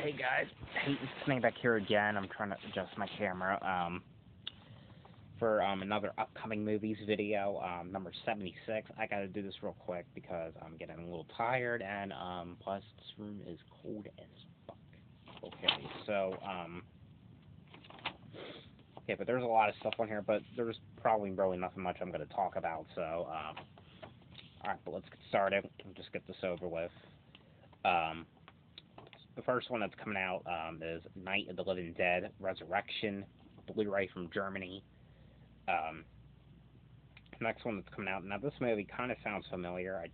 Hey guys, hey, it's Snake back here again. I'm trying to adjust my camera for another upcoming movies video, number 76. I gotta do this real quick because I'm getting a little tired and plus this room is cold as fuck. Okay, so okay, but there's a lot of stuff on here, but there's probably really nothing much I'm gonna talk about. So alright, but let's get started and just get this over with. The first one that's coming out is Night of the Living Dead Resurrection, Blu-ray from Germany. Next one that's coming out. Now this movie kind of sounds familiar.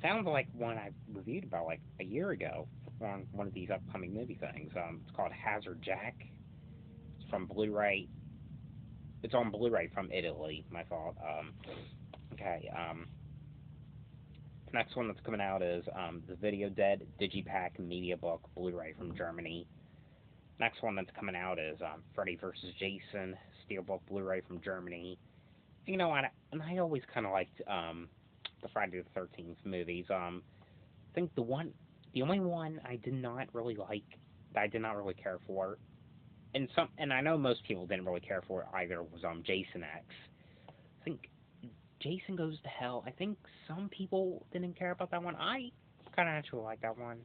Sounds like one I reviewed about like a year ago on one of these upcoming movie things. It's called Hazard Jack. It's from Blu-ray. It's on Blu-ray from Italy. My fault. Okay. Next one that's coming out is The Video Dead DIGIPACK MEDIABOOK Blu-ray from Germany. Next one that's coming out is Freddy vs. Jason STEELBOOK Blu-ray from Germany. You know, I always kind of liked the Friday the 13th movies. I think the only one I did not really like, that I did not really care for, and I know most people didn't really care for it either, was Jason X. I think Jason Goes to Hell. I think some people didn't care about that one. I kind of actually like that one.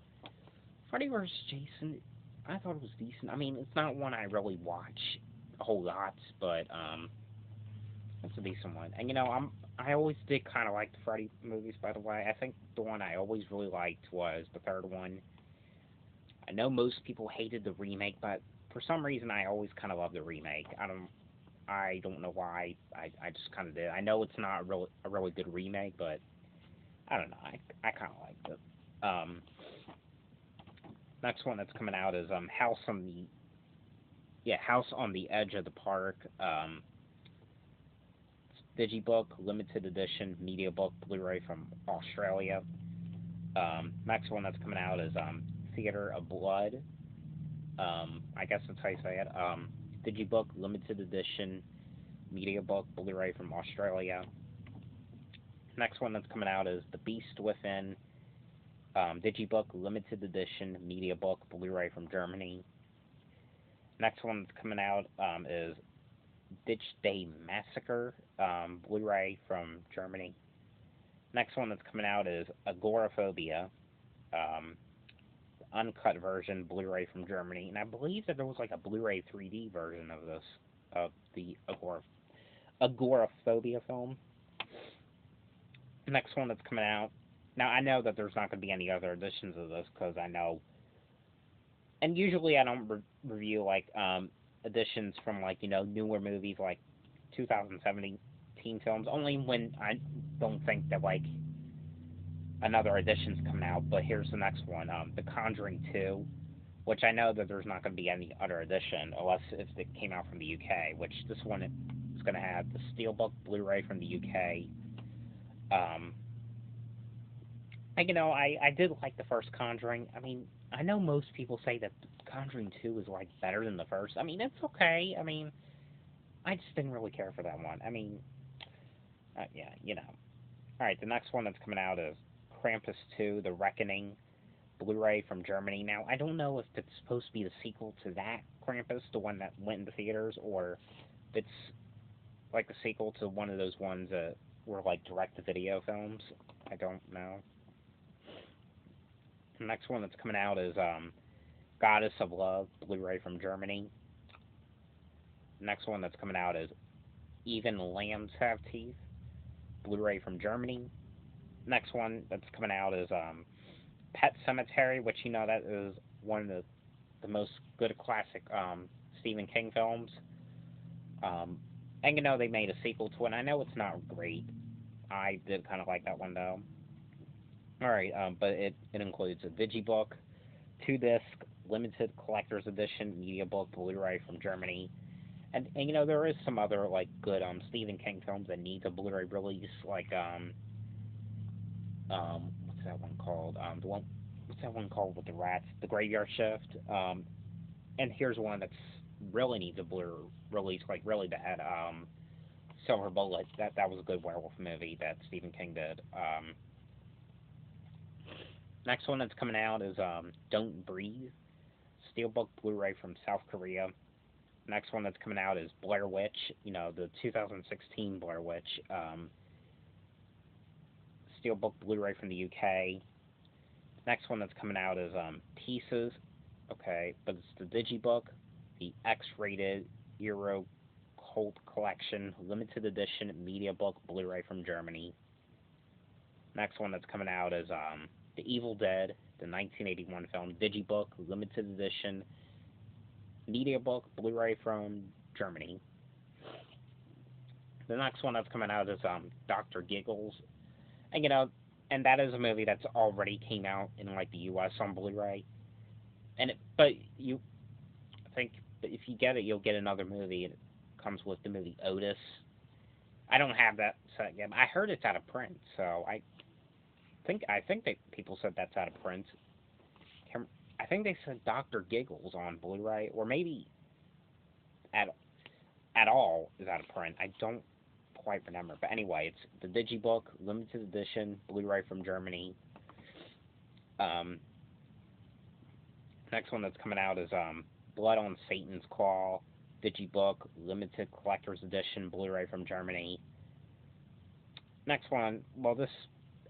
Freddy vs. Jason, I thought it was decent. I mean, it's not one I really watch a whole lot, but it's a decent one. And you know, I always did kind of like the Freddy movies. By the way, I think the one I always really liked was the third one. I know most people hated the remake, but for some reason, I always kind of loved the remake. I don't know why. I just kind of did. I know it's not a really good remake, but I don't know. I kind of liked it. Next one that's coming out is House on the Edge of the Park. Digibook limited edition media book Blu-ray from Australia. Next one that's coming out is Theater of Blood. I guess that's how you say it. Digibook limited edition media book Blu-ray from Australia. Next one that's coming out is The Beast Within. Digibook limited edition media book Blu-ray from Germany. Next one that's coming out is Ditch Day Massacre Blu-ray from Germany. Next one that's coming out is Agoraphobia, uncut version Blu-ray from Germany, and I believe that there was like a Blu-ray 3D version of this, of the Agoraphobia film. Next one that's coming out. Now I know that there's not going to be any other editions of this because I know, and usually I don't review like editions from like, you know, newer movies like 2017 films, only when I don't think that like another edition's coming out. But here's the next one, The Conjuring 2, which I know that there's not going to be any other edition unless if it came out from the UK, which this one is going to have the Steelbook Blu-ray from the UK. And, you know, I did like the first Conjuring. I mean, I know most people say that Conjuring 2 is like better than the first. I mean, it's okay. I mean, I just didn't really care for that one. I mean, yeah, you know. Alright, the next one that's coming out is Krampus 2, The Reckoning, Blu-ray from Germany. Now, I don't know if it's supposed to be the sequel to that Krampus, the one that went into theaters, or if it's like the sequel to one of those ones that were like direct-to-video films. I don't know. The next one that's coming out is Goddess of Love, Blu-ray from Germany. The next one that's coming out is Even Lambs Have Teeth, Blu-ray from Germany. Next one that's coming out is Pet Sematary, which, you know, that is one of the most good classic Stephen King films. And, you know, they made a sequel to it, and I know it's not great. I did kind of like that one, though. Alright, but it includes a Digibook, 2-disc, limited collector's edition, media book, Blu-ray from Germany. And you know, there is some other, like, good Stephen King films that need a Blu-ray release, like, what's that one called? What's that one called with the rats? The Graveyard Shift. And here's one that's really needs a Blu-ray release, like, really bad. Silver Bullet. That was a good werewolf movie that Stephen King did. Next one that's coming out is Don't Breathe, Steelbook Blu-ray from South Korea. Next one that's coming out is Blair Witch, the 2016 Blair Witch, Steelbook Blu-ray from the UK. Next one that's coming out is Pieces, okay, but it's the Digibook, the X-rated Euro Cult Collection Limited Edition Mediabook Blu-ray from Germany. Next one that's coming out is The Evil Dead, the 1981 film Digibook Limited Edition Mediabook Blu-ray from Germany. The next one that's coming out is Dr. Giggles, and and that is a movie that's already came out in like the U.S. on Blu-ray. But I think if you get it, you'll get another movie. It comes with the movie Otis. I don't have that set yet. I heard it's out of print, so I think that people said that's out of print. I think they said Dr. Giggles on Blu-ray, or maybe at all is out of print. I don't quite remember, but anyway, it's the Digibook Limited Edition Blu-ray from Germany. Next one that's coming out is Blood on Satan's Claw Digibook Limited Collector's Edition Blu-ray from Germany. Next one, well, this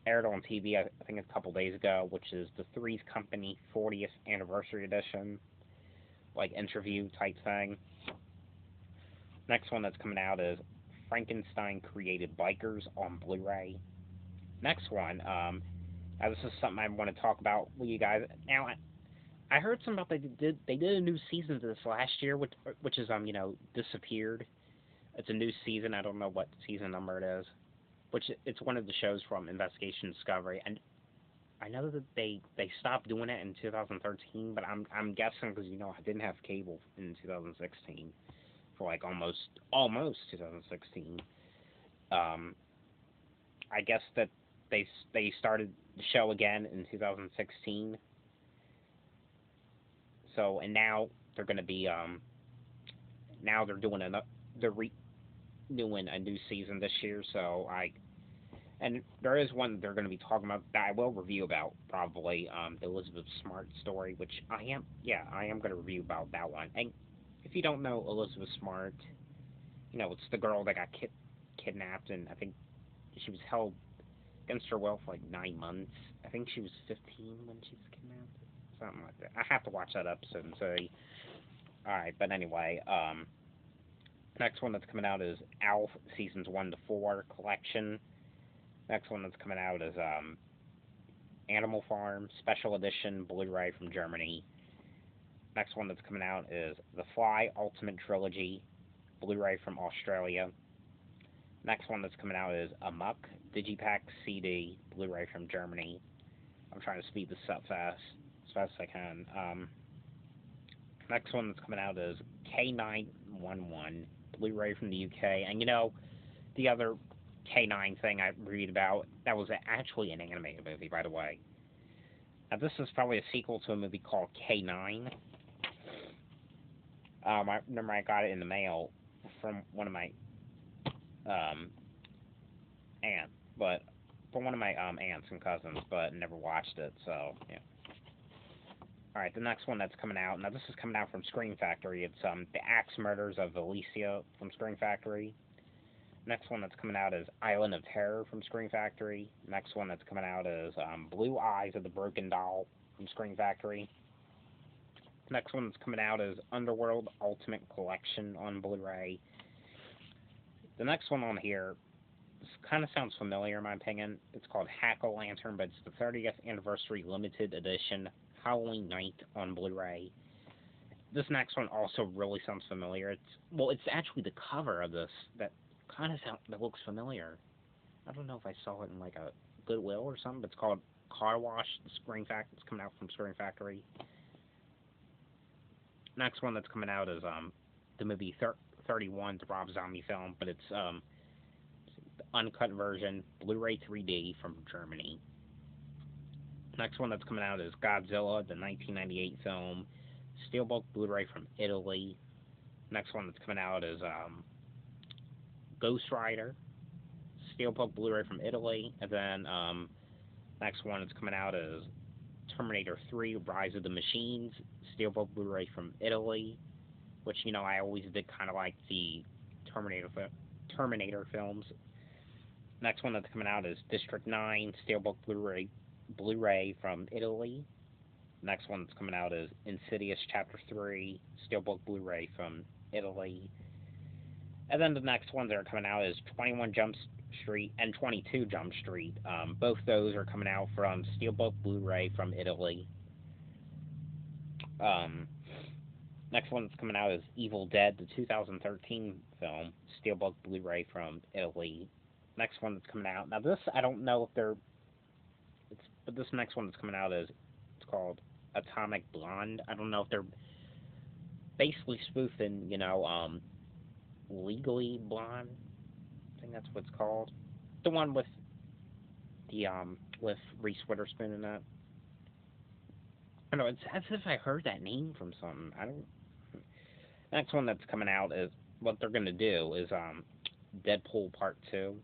aired on TV, I think a couple days ago, which is the Three's Company 40th Anniversary Edition, like interview type thing. Next one that's coming out is Frankenstein Created Bikers on Blu-ray. Next one, now this is something I want to talk about with you guys. Now, I heard something about they did a new season to this last year, which is disappeared. It's a new season. I don't know what season number it is. Which it's one of the shows from Investigation Discovery, and I know that they stopped doing it in 2013, but I'm guessing because I didn't have cable in 2016 for like almost 2016. I guess that they started the show again in 2016. So and now they're going to be now they're doing doing a new season this year, and there is one they're going to be talking about that I will review about probably, the Elizabeth Smart story, which I am going to review about that one. And if you don't know Elizabeth Smart, it's the girl that got kidnapped, and I think she was held against her will for like 9 months. I think she was 15 when she was kidnapped, something like that. I have to watch that episode and say, all right, but anyway, next one that's coming out is ALF Seasons 1 to 4 Collection. Next one that's coming out is Animal Farm Special Edition Blu-ray from Germany. Next one that's coming out is The Fly Ultimate Trilogy Blu-ray from Australia. Next one that's coming out is Amok Digipack CD Blu-ray from Germany. I'm trying to speed this up as fast as I can. Next one that's coming out is K911 Blu-ray from the UK. And the other K9 thing I read about, that was actually an animated movie, by the way. Now this is probably a sequel to a movie called K9. I remember I got it in the mail from one of my aunts, but from one of my aunts and cousins, but never watched it, so yeah. Alright, the next one that's coming out, now this is coming out from Scream Factory. It's The Axe Murders of Alicia from Scream Factory. Next one that's coming out is Island of Terror from Scream Factory. Next one that's coming out is Blue Eyes of the Broken Doll from Scream Factory. Next one that's coming out is Underworld Ultimate Collection on Blu-ray. The next one on here, this kind of sounds familiar in my opinion. It's called Hack-O-Lantern, but it's the 30th Anniversary Limited Edition Halloween Night on Blu-ray. This next one also really sounds familiar. It's actually the cover of this that looks familiar. I don't know if I saw it in like a Goodwill or something, but it's called Car Wash. It's coming out from Scream Factory. Next one that's coming out is the movie 31, the Rob Zombie film, but it's the uncut version, Blu-ray 3D from Germany. Next one that's coming out is Godzilla, the 1998 film, Steelbook Blu-ray from Italy. Next one that's coming out is Ghost Rider, Steelbook Blu-ray from Italy. And then next one that's coming out is Terminator 3, Rise of the Machines, Steelbook Blu-ray from Italy, which, you know, I always did kind of like the Terminator films. Next one that's coming out is District 9, Steelbook Blu-ray from Italy. Next one that's coming out is Insidious Chapter 3, Steelbook Blu-ray from Italy. And then the next ones that are coming out is 21 Jump Street and 22 Jump Street. Both those are coming out from Steelbook Blu-ray from Italy. Next one that's coming out is Evil Dead, the 2013 film, Steelbook Blu-ray from Italy. Next one that's coming out, now this, I don't know if but this next one that's coming out it's called Atomic Blonde. I don't know if they're basically spoofing, you know, Legally Blonde. I think that's what it's called. The one with with Reese Witherspoon in it. I don't know, it's as if I heard that name from something. Next one that's coming out is, what they're gonna do is Deadpool Part 2.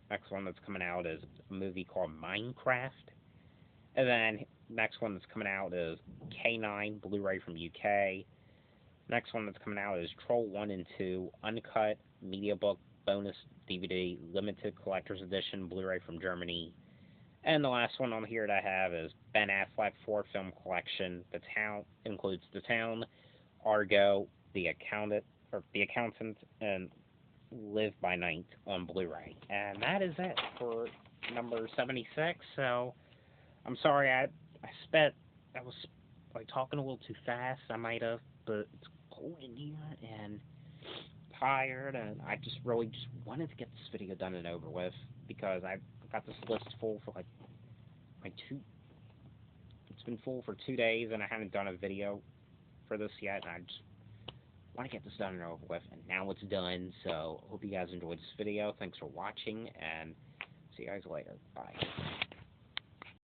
Next one that's coming out is a movie called Minecraft. And then next one that's coming out is K9 Blu-ray from UK. Next one that's coming out is Troll 1 and 2 Uncut Mediabook Bonus DVD Limited Collector's Edition Blu-ray from Germany. And the last one on here that I have is Ben Affleck 4-film collection. The Town includes The Town, Argo, The Accountant, and Live by Night on Blu-ray. And that is it for number 76. So I'm sorry I was like talking a little too fast. I might have, but it's cold in here and tired, and I just really wanted to get this video done and over with, because I've got this list full for it's been full for 2 days, and I haven't done a video for this yet, and I just want to get this done and over with, and now it's done. So hope you guys enjoyed this video. Thanks for watching, and see you guys later. Bye.